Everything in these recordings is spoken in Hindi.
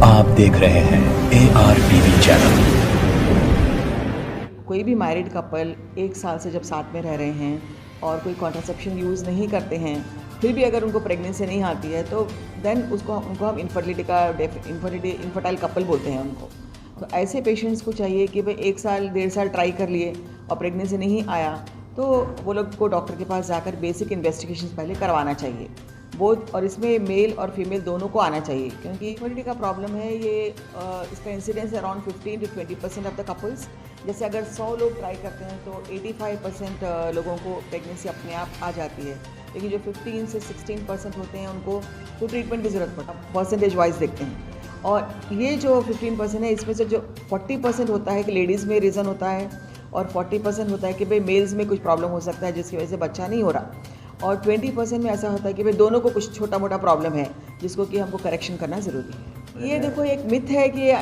आप देख रहे हैं ARTV चैनल। कोई भी मैरिड कपल 1 साल से जब साथ में रह रहे हैं और कोई कॉन्ट्रासेप्शन यूज़ नहीं करते हैं, फिर भी अगर उनको प्रेगनेंसी नहीं आती है तो देन उनको हम इनफर्टाइल कपल बोलते हैं उनको। तो ऐसे पेशेंट्स को चाहिए कि भाई 1 साल 1.5 साल ट्राई कर लिए और प्रेगनेंसी नहीं आया तो वो लोग को डॉक्टर के पास जाकर बेसिक इन्वेस्टिगेशन पहले करवाना चाहिए। बोथ और इसमें मेल और फीमेल दोनों को आना चाहिए, क्योंकि इनफर्टिलिटी का प्रॉब्लम है ये इसका incidence around 15 to 20% of the couples. जैसे अगर 100 लोग ट्राई करते हैं तो 85% लोगों को प्रेगनेंसी अपने आप आ जाती है, लेकिन जो 15 से 16% होते हैं उनको तो ट्रीटमेंट की ज़रूरत पड़ता है। परसेंटेज वाइज देखते हैं, और ये जो 15% है इसमें से जो 40% होता है कि लेडीज़ में रीज़न होता है और 40% होता है कि भाई मेल्स में कुछ प्रॉब्लम हो सकता है जिसकी वजह से बच्चा नहीं हो रहा, और 20% में ऐसा होता है कि भाई दोनों को कुछ छोटा मोटा प्रॉब्लम है जिसको कि हमको करेक्शन करना ज़रूरी है। ये देखो एक मिथ है कि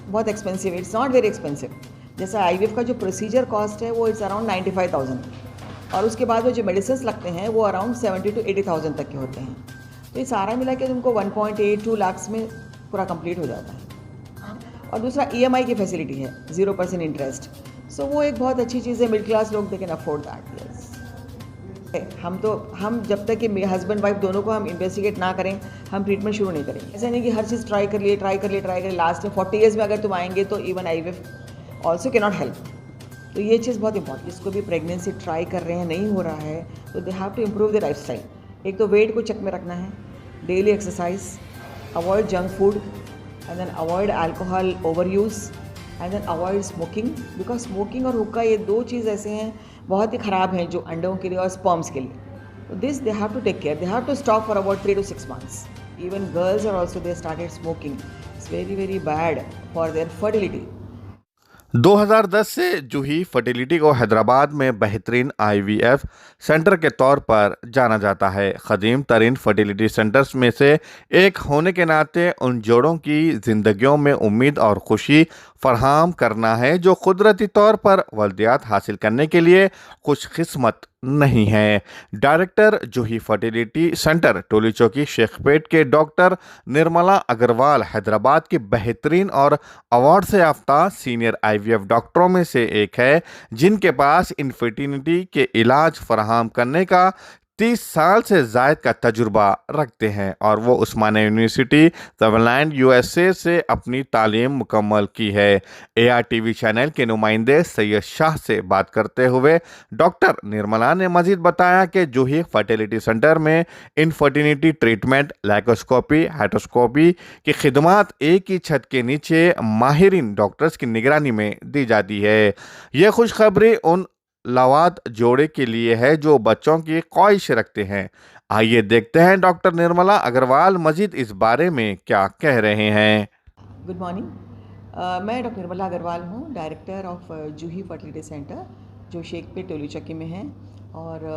बहुत expensive, it's not very expensive. जैसा IVF का जो प्रोसीजर कॉस्ट है वो इट्स अराउंड 95,000, और उसके बाद वो जो मेडिसिन लगते हैं वो अराउंड 70 to 80,000 तक के होते हैं। तो ये सारा मिला के तुमको 1.82 लाख में पूरा कंप्लीट हो जाता है। और दूसरा EMI की फैसिलिटी है, 0% इंटरेस्ट। सो वो एक बहुत अच्छी चीज़ है, मिडिल क्लास लोग दे कैन अफोर्ड दैट। हम जब तक कि हस्बैंड वाइफ दोनों को हम इन्वेस्टिगेट ना करें हम ट्रीटमेंट शुरू नहीं करेंगे। ऐसा नहीं कि हर चीज़ ट्राई कर लिए लास्ट में 40 ईयर्स में अगर तुम आएंगे तो even IVF also can not help. तो ये चीज़ बहुत इंपॉर्टेंट, जिसको भी प्रेगनेंसी ट्राई कर रहे हैं नहीं हो रहा है तो they have to improve the lifestyle. एक तो वेट को चेक में रखना है, daily exercise, avoid junk food, and then avoid alcohol over use, and then avoid smoking. Because smoking और हुक्का ये दो चीज़ ऐसे हैं बहुत ही ख़राब हैं जो अंडों के लिए और स्पर्म्स के लिए। This they have to take care, they have to stop for about 3 to 6 months। Even girls are also they started smoking, it's very very bad for their fertility. 2010 से जूही फर्टिलिटी को हैदराबाद में बेहतरीन IVF सेंटर के तौर पर जाना जाता है। क़दीम तरीन फर्टिलिटी सेंटर्स में से एक होने के नाते उन जोड़ों की ज़िंदगियों में उम्मीद और खुशी फराहम करना है जो कुदरती तौर पर वल्दियात हासिल करने के लिए खुशकिस्मत नहीं है। डायरेक्टर जूही फर्टिलिटी सेंटर टोली चौकी शेखपेट के डॉक्टर निर्मला अग्रवाल हैदराबाद की बेहतरीन और अवार्ड से याफ्ता सीनियर IVF डॉक्टरों में से एक है, जिनके पास इनफर्टिलिटी के इलाज फराहम करने का 30 साल से ज़ायद का तजुर्बा रखते हैं, और वो उस्मानिया यूनिवर्सिटी तमिलनाडु USA से अपनी तालीम मुकम्मल की है। ARTV चैनल के नुमाइंदे सैयद शाह से बात करते हुए डॉक्टर निर्मला ने मजीद बताया कि जूही फर्टिलिटी सेंटर में इनफर्टिलिटी ट्रीटमेंट, लैप्रोस्कोपी, हाइड्रोस्कोपी की खिदमात एक ही छत के नीचे माहिरीन डॉक्टर्स की निगरानी में दी जाती है। ये खुशखबरी उन लवाद जोड़े के लिए है जो बच्चों की ख्वाहिश रखते हैं। आइए देखते हैं डॉक्टर निर्मला अग्रवाल मजीद इस बारे में क्या कह रहे हैं। गुड मॉर्निंग, मैं डॉक्टर निर्मला अग्रवाल हूँ, director of Juhi fertility centre जो शेखपेट टोली चक्की में है। और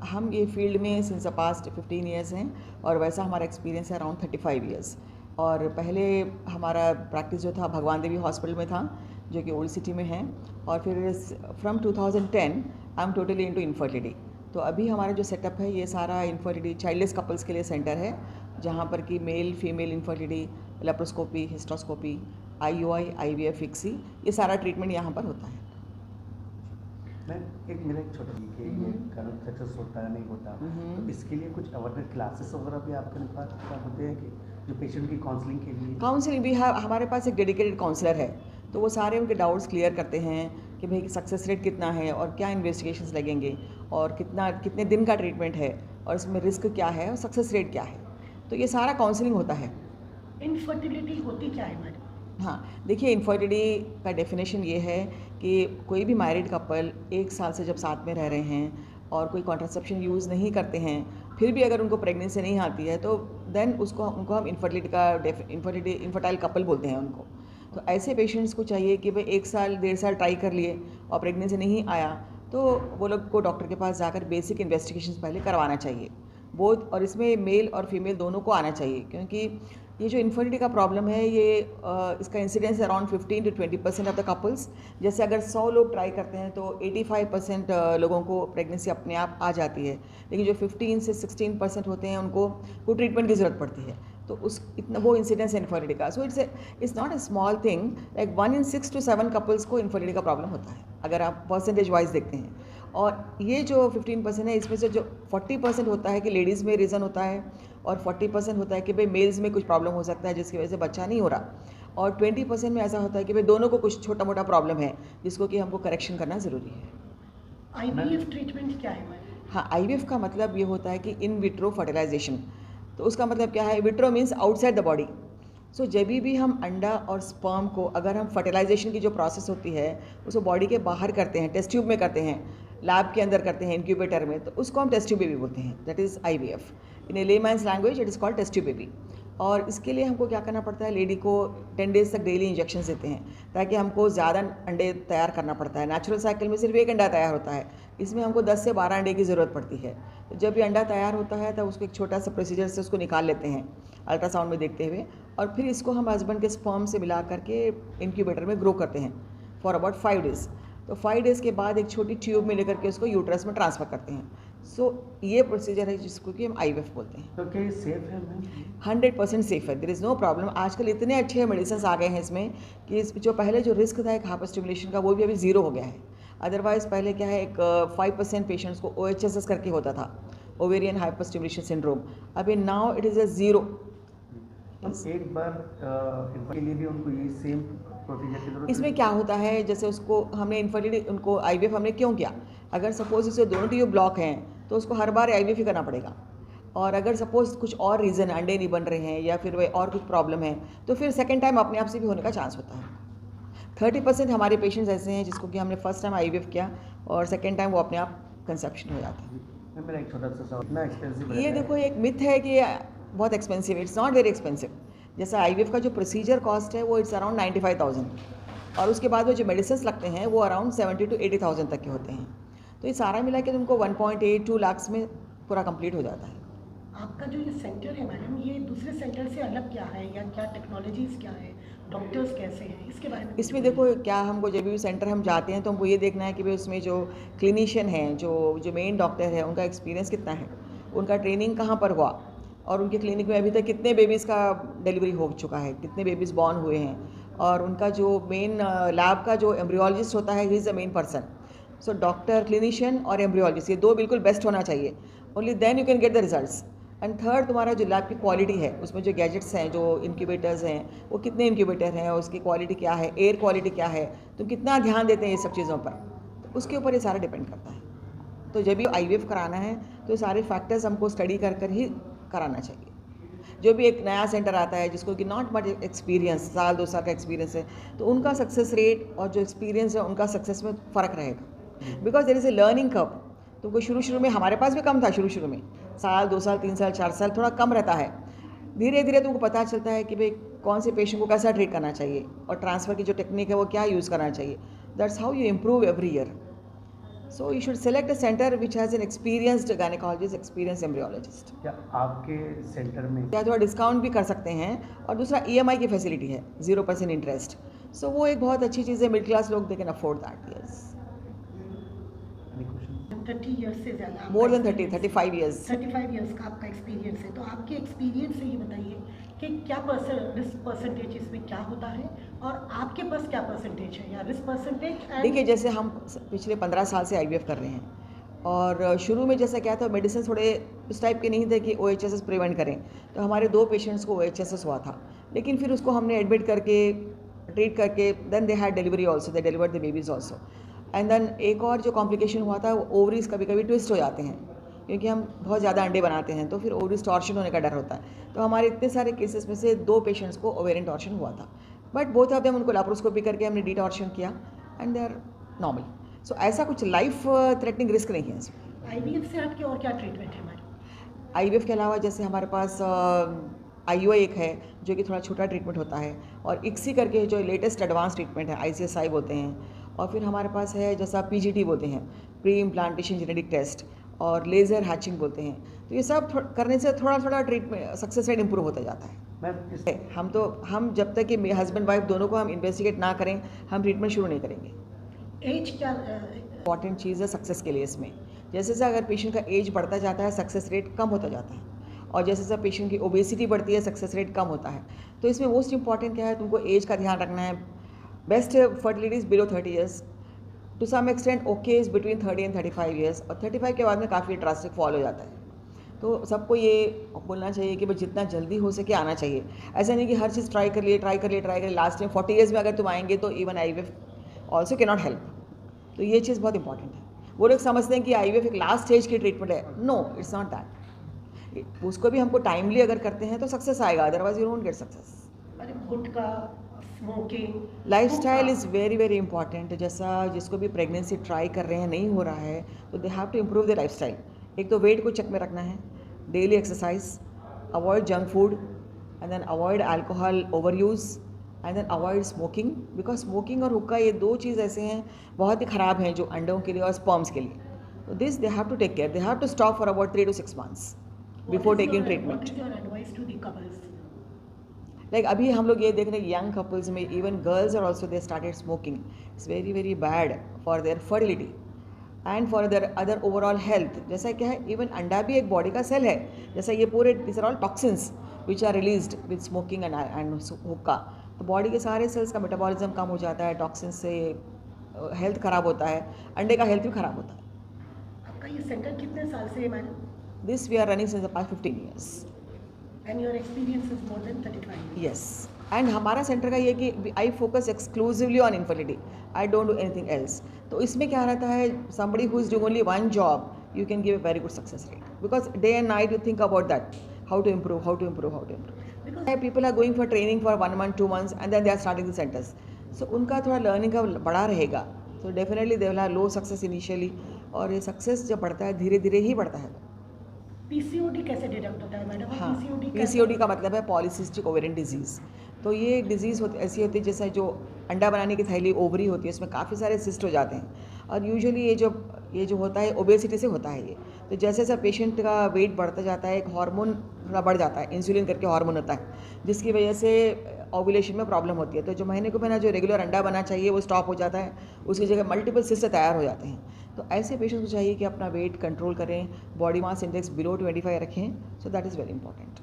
हम ये फील्ड में सिंस द पास्ट 15 ईयर्स हैं, और वैसा हमारा एक्सपीरियंस है अराउंड 35 ईयर्स। और पहले हमारा प्रैक्टिस जो था भगवान देवी हॉस्पिटल में था जो कि ओल्ड सिटी में है, और फिर from 2010 I am totally into infertility. तो अभी हमारा जो सेटअप है ये सारा इनफर्टिलिटी चाइल्डलेस कपल्स के लिए सेंटर है, जहाँ पर कि male female infertility, laparoscopy, hysteroscopy, IUI, IVF, ICSI, ये सारा ट्रीटमेंट यहाँ पर होता है। मेरा एक छोटा सक्सेस होता है नहीं होता, तो इसके लिए कुछ अवेयरनेस क्लासेस वगैरह भी आपके पास होते हैं कि जो पेशेंट की काउंसलिंग के लिए? काउंसलिंग भी है, हमारे पास एक डेडिकेटेड काउंसलर है, तो वो सारे उनके डाउट्स क्लियर करते हैं कि भाई सक्सेस रेट कितना है और क्या इन्वेस्टिगेशंस लगेंगे और कितने दिन का ट्रीटमेंट है और इसमें रिस्क क्या है और सक्सेस रेट क्या है। तो ये सारा काउंसलिंग होता है। इनफर्टिलिटी होती क्या है मैडम? हाँ, देखिए इनफर्टिलिटी का डेफिनेशन ये है कि कोई भी मैरिड कपल 1 साल से जब साथ में रह रहे हैं और कोई कॉन्ट्रासेप्शन यूज़ नहीं करते हैं, फिर भी अगर उनको प्रेगनेंसी नहीं आती है तो देन उनको हम इनफर्टाइल कपल बोलते हैं उनको। तो ऐसे पेशेंट्स को चाहिए कि भाई 1 साल 1.5 साल ट्राई कर लिए और प्रेगनेंसी नहीं आया तो वो लोग को डॉक्टर के पास जाकर बेसिक इन्वेस्टिगेशन पहले करवाना चाहिए। बोथ और इसमें मेल और फीमेल दोनों को आना चाहिए, क्योंकि ये जो इनफर्टिलिटी का प्रॉब्लम है ये इसका incidence around 15 to 20% of the couples. जैसे अगर 100 लोग ट्राई करते हैं तो 85% लोगों को प्रेगनेंसी अपने आप आ जाती है, लेकिन जो 15 से 16% होते हैं उनको ट्रीटमेंट की ज़रूरत पड़ती है। तो उस इतना वो इंसिडेंस है इनफर्टिलिटी का. So it's not a small thing. Like 1 in 6 to 7 couples को इनफर्टिलिटी का प्रॉब्लम होता है अगर आप परसेंटेज वाइज देखते हैं. और ये जो 15% है इसमें से जो 40% होता है कि लेडीज़ में रीज़न होता है और 40% होता है कि भाई मेल्स में कुछ प्रॉब्लम हो सकता है जिसकी वजह से बच्चा नहीं हो रहा. और 20% में ऐसा होता है कि भाई दोनों को कुछ छोटा मोटा प्रॉब्लम है जिसको कि हमको करेक्शन करना ज़रूरी है. IVF ट्रीटमेंट क्या है मैम? हाँ, IVF का मतलब ये होता है कि इन विट्रो फर्टिलाइजेशन. तो उसका मतलब क्या है? Vitro means outside the body. So जब भी हम अंडा और स्पर्म को अगर हम फर्टिलाइजेशन की जो प्रोसेस होती है उसको बॉडी के बाहर करते हैं, टेस्ट ट्यूब में करते हैं, लैब के अंदर करते हैं, इंक्यूबेटर में, तो उसको हम टेस्ट ट्यूब बेबी बोलते हैं. That is IVF. In a layman's language it is called test tube baby. और इसके लिए हमको क्या करना पड़ता है? लेडी को 10 days तक डेली इंजेक्शन देते हैं ताकि हमको ज़्यादा अंडे तैयार करना पड़ता है. नेचुरल साइकिल में सिर्फ एक अंडा तैयार होता है, इसमें हमको 10 से 12 अंडे की ज़रूरत पड़ती है. तो जब ये अंडा तैयार होता है तब उसको एक छोटा सा प्रोसीजर से उसको निकाल लेते हैं अल्ट्रासाउंड में देखते हुए, और फिर इसको हम हस्बैंड के स्पर्म से मिला करके इंक्यूबेटर में ग्रो करते हैं फॉर अबाउट 5 days. तो 5 days के बाद एक छोटी ट्यूब में लेकर के उसको यूट्रस में ट्रांसफ़र करते हैं. सो ये प्रोसीजर है जिसको कि हम IVF बोलते हैं. तो क्या ये सेफ है मैम? 100% सेफ है. There is no problem. आजकल इतने अच्छे मेडिसिन आ गए हैं इसमें कि जो पहले जो रिस्क था एक हाइपर स्टिमुलेशन का वो भी अभी ज़ीरो हो गया है. अदरवाइज़ पहले क्या है एक 5% पेशेंट्स को OHSS करके होता था, ओवेरियन हाइपर स्टिमुलेशन सिंड्रोम. अभी now it is a zero. एक बार इनके लिए भी उनको ये सेम प्रोसीजर की जरूरत इसमें क्या होता है, जैसे उसको हमने इनफर्टिलिटी उनको IVF हमने क्यों किया? अगर सपोज उसे दोनों ट्यूब ब्लॉक हैं तो उसको हर बार IVF ही करना पड़ेगा. और अगर सपोज कुछ और रीज़न अंडे नहीं बन रहे हैं या फिर वह और कुछ प्रॉब्लम है तो फिर सेकेंड टाइम अपने आप से भी होने का चांस होता है. 30% हमारे पेशेंट्स ऐसे हैं जिसको कि हमने फर्स्ट टाइम IVF किया और सेकेंड टाइम वो अपने आप कंसेप्शन हो जाता है. मैम मेरा एक छोटा सा सवाल, इतना एक्सपेंसिव ये देखो एक मिथ है कि बहुत expensive. It's not very expensive. जैसा IVF का जो प्रोसीजर कॉस्ट है वो इट्स अराउंड 95,000 और उसके बाद वो जो मेडिसिन लगते हैं वो अराउंड 70 to 80,000 तक के होते हैं. तो ये सारा मिला के तुमको 1.8-2 लाख में पूरा कंप्लीट हो जाता है. आपका जो ये सेंटर है मैडम, ये दूसरे सेंटर से अलग क्या है या क्या टेक्नोलॉजीज़ क्या है, डॉक्टर्स कैसे हैं, इसके बारे में? इसमें देखो क्या हमको जब भी सेंटर हम जाते हैं तो हमको ये देखना है कि भाई उसमें जो क्लिनिशियन हैं, जो मेन डॉक्टर है, उनका एक्सपीरियंस कितना है, उनका ट्रेनिंग कहाँ पर हुआ और उनके क्लिनिक में अभी तक कितने बेबीज़ का डिलीवरी हो चुका है, कितने बेबीज़ बॉर्न हुए हैं, और उनका जो मेन लैब का जो एम्ब्रियोलॉजिस्ट होता है he is the main person. So doctor, clinician और एम्ब्रियोलॉजिस्ट ये दो बिल्कुल बेस्ट होना चाहिए. Only then you can get the results. And third, तुम्हारा जो लैब की क्वालिटी है, उसमें जो गैजेट्स हैं, जो इंक्यूबेटर्स हैं, वो कितने इंक्यूबेटर हैं, उसकी क्वालिटी क्या है, एयर क्वालिटी क्या है, तुम कितना ध्यान देते हैं ये सब चीज़ों पर, तो उसके ऊपर ये सारा डिपेंड करता है. तो जब भी IVF कराना है तो सारे फैक्टर्स हमको स्टडी कर कर ही कराना चाहिए. जो भी एक नया सेंटर आता है जिसको कि नॉट मच एक्सपीरियंस, साल 2 साल का एक्सपीरियंस है, तो उनका सक्सेस रेट और जो एक्सपीरियंस है उनका सक्सेस में फ़र्क रहेगा. Because there is a learning curve. तुमको शुरू में हमारे पास भी कम था, शुरू में साल 2 साल 3 साल 4 साल थोड़ा कम रहता है. धीरे धीरे तुमको पता चलता है कि भाई कौन से पेशेंट को कैसा ट्रीट करना चाहिए और ट्रांसफ़र की जो टेक्निक है वो क्या यूज़ करना चाहिए. That's how you improve every year. So you should select a center which has an experienced gynecologist, experienced embryologist. क्या आपके सेंटर में या थोड़ा डिस्काउंट भी कर सकते हैं. और दूसरा EMI की फैसिलिटी है, 0% इंटरेस्ट. सो वो एक बहुत अच्छी चीज़ है. मिडिल क्लास लोग they can afford that. Yes, 30 years से ज़्यादा, मोर देन 35 ईयर्स. 35 ईयर्स का आपका एक्सपीरियंस है. तो आपके एक्सपीरियंस से ये बताइए कि क्या रिस्क परसेंटेज इसमें क्या होता है और आपके पास क्या परसेंटेज है या रिस्क परसेंटेज? देखिए, जैसे हम पिछले 15 साल से IVF कर रहे हैं और शुरू में जैसा क्या था, मेडिसिन थोड़े उस टाइप के नहीं थे कि OHSS प्रिवेंट करें. तो हमारे 2 पेशेंट्स को OHSS हुआ था, लेकिन फिर उसको हमने एडमिट करके ट्रीट करके then they had delivery also, they delivered the babies also. And then एक और जो कॉम्प्लिकेशन हुआ था, वो ओवरीज कभी कभी ट्विस्ट हो जाते हैं क्योंकि हम बहुत ज़्यादा अंडे बनाते हैं, तो फिर ओवरीज टॉर्शन होने का डर होता है. तो हमारे इतने सारे केसेस में से 2 पेशेंट्स को ओवेरियन टॉर्शन हुआ था, बट बोथ ऑफ देम उनको लैप्रोस्कोपी करके हमने डिटॉर्शन किया एंड दे आर नॉर्मल. सो ऐसा कुछ लाइफ थ्रेटनिंग रिस्क नहीं है इसमें. IVF से हटके और क्या ट्रीटमेंट है हमारी? IVF के अलावा जैसे हमारे पास IUI एक है जो कि थोड़ा छोटा ट्रीटमेंट होता है, और ICSI करके जो लेटेस्ट एडवांस ट्रीटमेंट है, ICSI बोलते हैं. और फिर हमारे पास है जैसा PGT बोलते हैं, प्री इम्प्लांटेशन जेनेटिक टेस्ट, और लेज़र हैचिंग बोलते हैं. तो ये सब करने से थोड़ा थोड़ा ट्रीटमेंट सक्सेस रेट इंप्रूव होता जाता है. हम जब तक कि हस्बैंड वाइफ दोनों को हम इन्वेस्टिगेट ना करें, हम ट्रीटमेंट शुरू नहीं करेंगे. एज क्या इंपॉर्टेंट चीज़ है सक्सेस के लिए इसमें. जैसे जैसे अगर पेशेंट का एज बढ़ता जाता है, सक्सेस रेट कम होता जाता है. और जैसे जैसे पेशेंट की ओबेसिटी बढ़ती है सक्सेस रेट कम होता है। तो इसमें मोस्ट इंपॉर्टेंट क्या है, तुमको एज का ध्यान रखना है। Best fertility is below 30 years, to some extent okay is between 30 and 35 years, और 35 के बाद में काफ़ी ड्रास्टिक फॉल हो जाता है। तो सबको ये बोलना चाहिए कि भाई जितना जल्दी हो सके आना चाहिए। ऐसा नहीं कि हर चीज़ ट्राई कर लिए लास्ट टाइम 40 ईयर्स में अगर तुम आएंगे तो even IVF also can not help. तो ये चीज़ बहुत इंपॉर्टेंट है। वो लोग समझते हैं कि IVF एक लास्ट स्टेज की ट्रीटमेंट है। No, it's not that. उसको भी हमको टाइमली अगर करते हैं तो सक्सेस आएगा, otherwise you don't get success. अरे gutkha, smoking, lifestyle is very very important. जैसा जिसको भी प्रेगनेंसी ट्राई कर रहे हैं नहीं हो रहा है तो they have to improve the lifestyle. एक तो वेट को चेक में रखना है, daily exercise, avoid junk food, and then avoid alcohol over use, and then avoid smoking. Because smoking और हुक्का ये दो चीज़ ऐसे हैं बहुत ही ख़राब हैं जो अंडों के लिए और स्पर्म्स के लिए। तो this they have to take care, they have to stop for about 3 to 6 months before taking treatment. What is your advice to the couples? Like अभी हम लोग ये देख रहे हैं यंग कपल्स में even girls are also they started smoking. It's very very bad for their fertility and for their other overall health. जैसा क्या है, इवन अंडा भी एक बॉडी का सेल है। जैसा ये पूरे this are all toxins which are released with smoking and हुक्का। तो बॉडी के सारे सेल्स का मेटाबॉलिज्म कम हो जाता है, टॉक्सिन से हेल्थ ख़राब होता है, अंडे का हेल्थ भी ख़राब होता है। आपका ये सेंटर कितने साल से है madam? This we are running since the past 15 years। And your experience is more than 35 years. Yes, and हमारा सेंटर का ये कि I focus exclusively on infertility, I don't do anything else. तो इसमें क्या रहता है, somebody who is doing only one job, you can give a very good success rate because day and night you think about that, how to improve. Because people are going for training for 1 month, 2 months, and then they are starting the centers. So उनका थोड़ा लर्निंग का बड़ा रहेगा, तो definitely they will have low success initially, और ये सक्सेस जब बढ़ता है धीरे धीरे ही बढ़ता है। PCOD कैसे डिटेक्ट होता है मैडम? हाँ, PCOD PCOD का मतलब है पॉलीसिस्टिक ओवेरियन डिजीज़। तो ये एक डिजीज़ ऐसी होती है जैसे जो अंडा बनाने की थैली ओवरी होती है, उसमें काफ़ी सारे सिस्ट हो जाते हैं, और यूजुअली ये जो होता है ओबेसिटी से होता है ये। तो जैसे जैसे पेशेंट का वेट बढ़ता जाता है, एक हार्मोन थोड़ा बढ़ जाता है, इंसुलिन करके हार्मोन होता है, जिसकी वजह से ओव्यूलेशन में प्रॉब्लम होती है। तो जो महीने को महीना जो रेगुलर अंडा बना चाहिए वो स्टॉप हो जाता है, उसकी जगह मल्टीपल सिस्ट तैयार हो जाते हैं। तो ऐसे पेशेंट्स को चाहिए कि अपना वेट कंट्रोल करें, बॉडी मास इंडेक्स बिलो 25 रखें। So that is very important.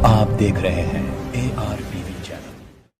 आप देख रहे हैं ARPV